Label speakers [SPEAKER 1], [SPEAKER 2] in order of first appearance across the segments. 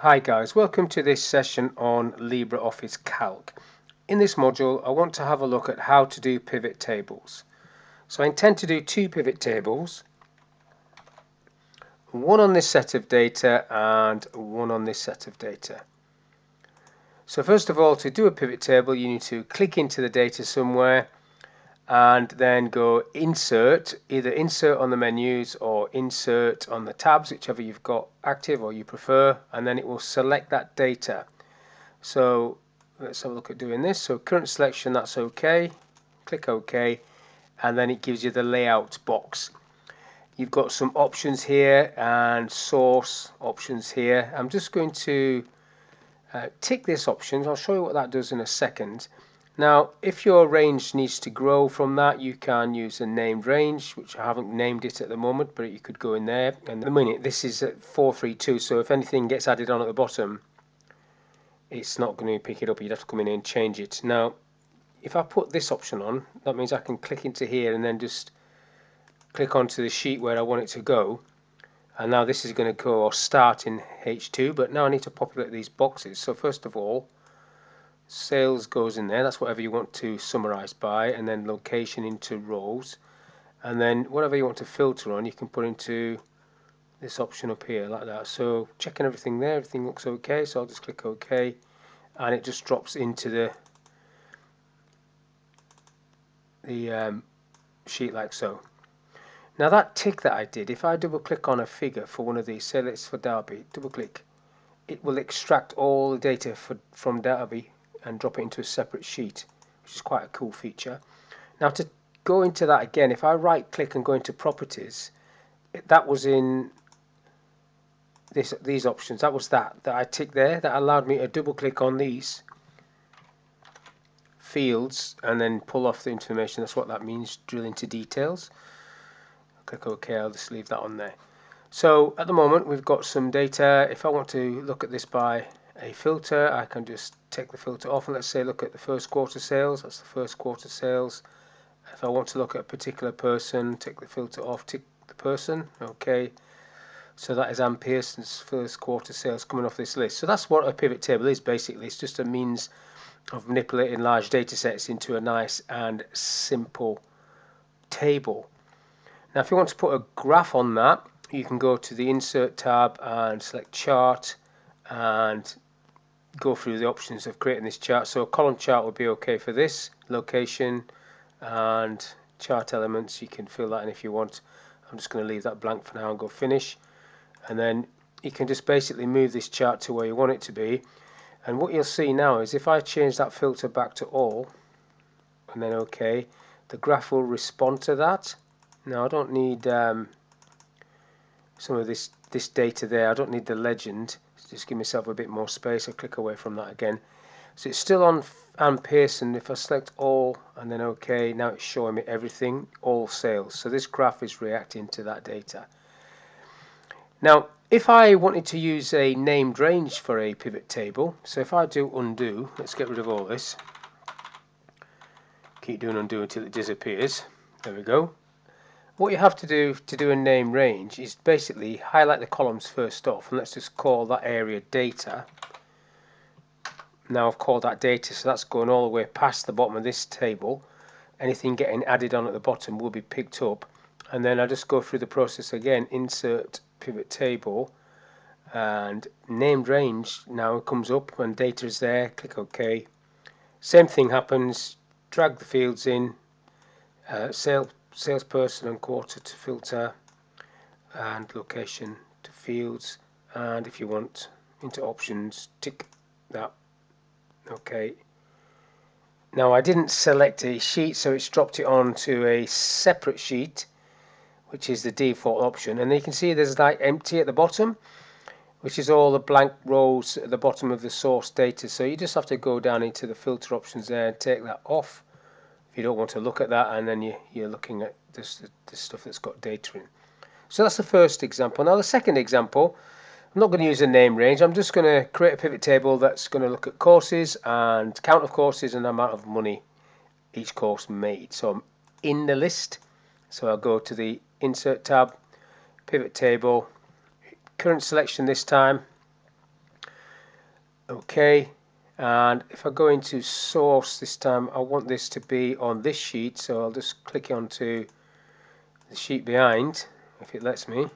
[SPEAKER 1] Hi guys, welcome to this session on LibreOffice Calc. In this module I want to have a look at how to do pivot tables. So I intend to do two pivot tables, one on this set of data and one on this set of data. So first of all, to do a pivot table you need to click into the data somewhere and then go insert, either insert on the menus or insert on the tabs, whichever you've got active or you prefer, and then it will select that data. So let's have a look at doing this. So current selection, that's OK. Click OK, and then it gives you the layout box. You've got some options here and source options here. I'm just going to tick this option. I'll show you what that does in a second. Now, if your range needs to grow from that, you can use a named range, which I haven't named it at the moment, but you could go in there. And at the minute, this is at 432, so if anything gets added on at the bottom, it's not going to pick it up. You'd have to come in and change it. Now, if I put this option on, that means I can click into here and then just click onto the sheet where I want it to go. And now this is going to go or start in H2, but now I need to populate these boxes. So first of all, sales goes in there. That's whatever you want to summarize by, and then location into rows, and then whatever you want to filter on you can put into this option up here like that. So checking everything there, everything looks okay, so I'll just click OK, and it just drops into the sheet like so. Now that tick that I did, if I double click on a figure for one of these, say it's for Derby, double click, it will extract all the data from Derby and drop it into a separate sheet, which is quite a cool feature. Now to go into that again, if I right click and go into properties, that was in these options, that was that I ticked there, that allowed me to double click on these fields and then pull off the information. That's what that means, drill into details. Click OK, I'll just leave that on there. So at the moment we've got some data. If I want to look at this by a filter, I can just take the filter off and let's say look at the first quarter sales. That's the first quarter sales. If I want to look at a particular person, take the filter off, tick the person, OK. So that is Ann Pearson's first quarter sales coming off this list. So that's what a pivot table is basically. It's just a means of manipulating large data sets into a nice and simple table. Now if you want to put a graph on that, you can go to the Insert tab and select Chart and go through the options of creating this chart. So a column chart would be okay for this. Location and chart elements, you can fill that in if you want. I'm just going to leave that blank for now and go Finish. And then you can just basically move this chart to where you want it to be. And what you'll see now is if I change that filter back to All and then OK, the graph will respond to that. Now I don't need some of this data there. I don't need the legend. Just give myself a bit more space. I'll click away from that again. So it's still on Ann Pearson. If I select All and then OK, now it's showing me everything, all sales. So this graph is reacting to that data. Now if I wanted to use a named range for a pivot table, so if I do undo, let's get rid of all this. Keep doing undo until it disappears. There we go. What you have to do a name range is basically highlight the columns first off, and let's just call that area data. Now I've called that data, so that's going all the way past the bottom of this table. Anything getting added on at the bottom will be picked up, and then I just go through the process again, insert pivot table, and named range now comes up when data is there, click OK. Same thing happens, drag the fields in, salesperson and quarter to filter, and location to fields, and if you want into options, tick that. Okay. Now I didn't select a sheet, so it's dropped it onto a separate sheet, which is the default option, and you can see there's like empty at the bottom, which is all the blank rows at the bottom of the source data. So you just have to go down into the filter options there and take that off if you don't want to look at that, and then you're looking at this stuff that's got data in. So that's the first example. Now the second example, I'm not going to use a name range. I'm just going to create a pivot table that's going to look at courses and count of courses and the amount of money each course made. So I'm in the list. So I'll go to the Insert tab, pivot table, current selection this time. Okay, and if I go into source this time, I want this to be on this sheet, so I'll just click onto the sheet behind if it lets me.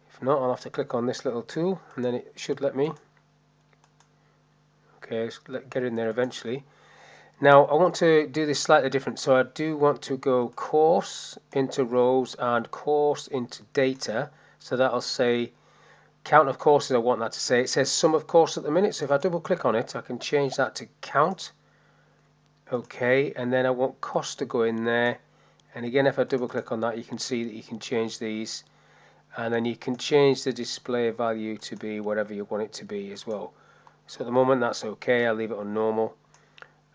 [SPEAKER 1] If not, I'll have to click on this little tool and then it should let me. Okay, let's get in there eventually. Now I want to do this slightly different, so I do want to go course into rows and course into data, so that'll say count of courses. I want that to say, it says sum of course at the minute, so if I double click on it I can change that to count. Okay, and then I want cost to go in there, and again if I double click on that you can see that you can change these, and then you can change the display value to be whatever you want it to be as well. So at the moment that's okay, I'll leave it on normal.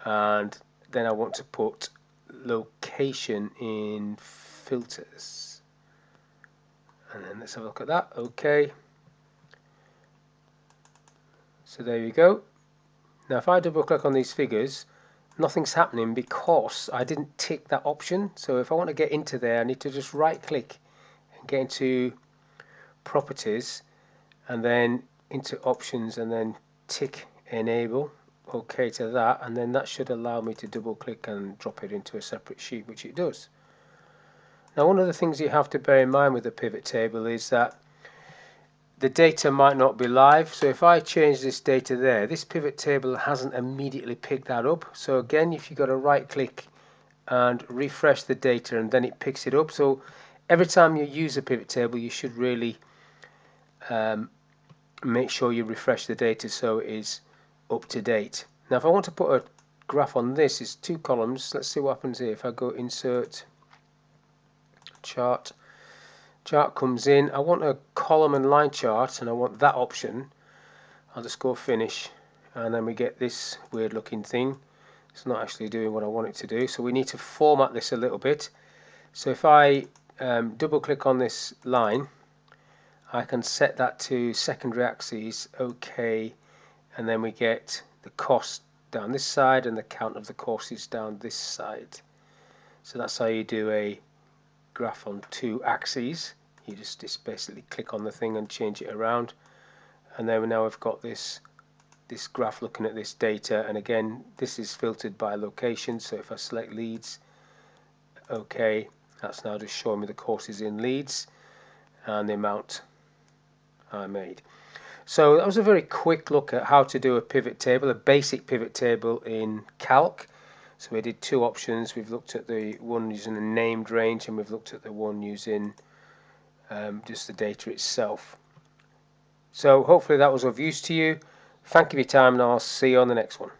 [SPEAKER 1] And then I want to put location in filters, and then let's have a look at that. Okay, so there you go. Now if I double click on these figures, nothing's happening because I didn't tick that option. So if I want to get into there, I need to just right click and get into properties and then into options and then tick enable. Okay to that, and then that should allow me to double click and drop it into a separate sheet, which it does. Now one of the things you have to bear in mind with the pivot table is that the data might not be live. So if I change this data there, this pivot table hasn't immediately picked that up. So again, if you've got to right click and refresh the data and then it picks it up. So every time you use a pivot table you should really make sure you refresh the data so it is up to date. Now if I want to put a graph on this, it's 2 columns. Let's see what happens here. If I go insert chart comes in, I want a column and line chart and I want that option. I'll just go finish, and then we get this weird looking thing. It's not actually doing what I want it to do, so we need to format this a little bit. So if I double click on this line, I can set that to secondary axes. Okay, and then we get the cost down this side and the count of the courses down this side. So that's how you do a graph on 2 axes. You just basically click on the thing and change it around, and then now we've got this graph looking at this data, and again this is filtered by location. So if I select Leeds, okay, that's now just showing me the courses in Leeds and the amount I made. So that was a very quick look at how to do a pivot table, a basic pivot table in Calc. So we did 2 options. We've looked at the one using a named range, and we've looked at the one using just the data itself. So hopefully that was of use to you. Thank you for your time, and I'll see you on the next one.